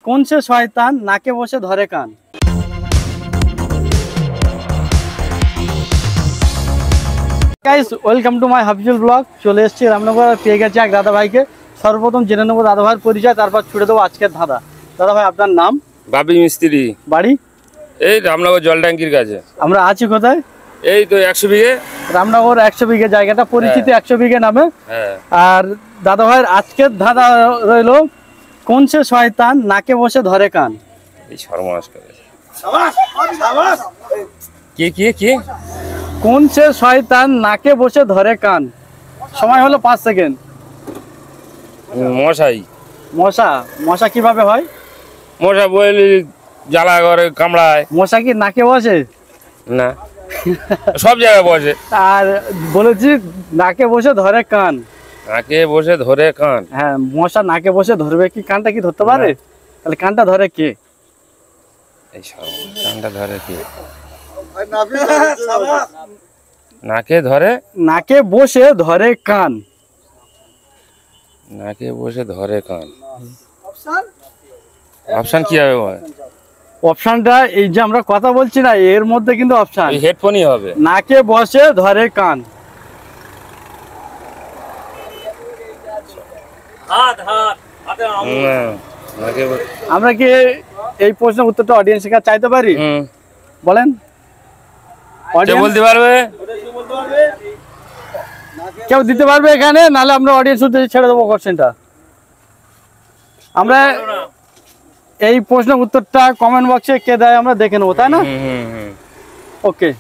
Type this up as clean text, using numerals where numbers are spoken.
কোন সে শয়তান নাকে বসে ধরে কান? Guys welcome to my Hafizul blog. চলে এসেছি রামনগর, পেয়ে গেছি এক দাদা ভাইকে। সর্বপ্রথম জেনে নেবো দাদা ভাইয়ের পরিচয়, তারপর ছুড়ে দেবো আজকের ধাঁধা। দাদা ভাই আপনার নাম? বাবি মিস্ত্রি, বাড়ি? এই রামনগর জল ট্যাঙ্কির কাছে। আমরা আছি কোথায়? এই তো 100 বিঘে রামনগর 100 বিঘে জায়গাটা পরিচিত 100 বিঘে নামে। আর দাদা ভাইয়ের আজকের ধাঁধা রইল, কোন সে শয়তান নাকে বসে ধরে কান? এই সর্বনাশ করে। কি কি কি কোন সে শয়তান নাকে বসে ধরে কান? সময় হলো 5 সেকেন্ড। মশাই। মশা? মশা কিভাবে হয়? মশা বলি জ্বালা করে কামড়ায়। মশা কি নাকে বসে? না, সব জায়গায় বসে। আর বলেছি নাকে বসে ধরে কান। নাকে বসে ধরে কান? হ্যাঁ, মশা নাকে বসে ধরবে কি? কানটা কি ধরতে পারে? তাহলে কানটা ধরে কে? এই সর্বনাশ, কানটা ধরে কি? নাকে ধরে, নাকে বসে ধরে কান। নাকে বসে ধরে কান। অপশন কি হবে ভাই? অপশনটা এই যে আমরা কথা বলছি না, এর মধ্যে কিন্তু অপশন। এই হেডফোনই হবে। নাকে বসে ধরে কান। না, নাকে আমরা কি এই প্রশ্নের উত্তরটা অডিয়েন্সের কাছে চাইতে পারি? বলেন। কে বলতে পারবে? কেউ দিতে পারবে এখানে? নাহলে আমরা অডিয়েন্স ছেড়ে দেবো কোশ্চেনটা। আমরা এই প্রশ্নের উত্তরটা কমেন্ট বক্সে কে দেয় আমরা দেখে নেবো, তাই না? ওকে।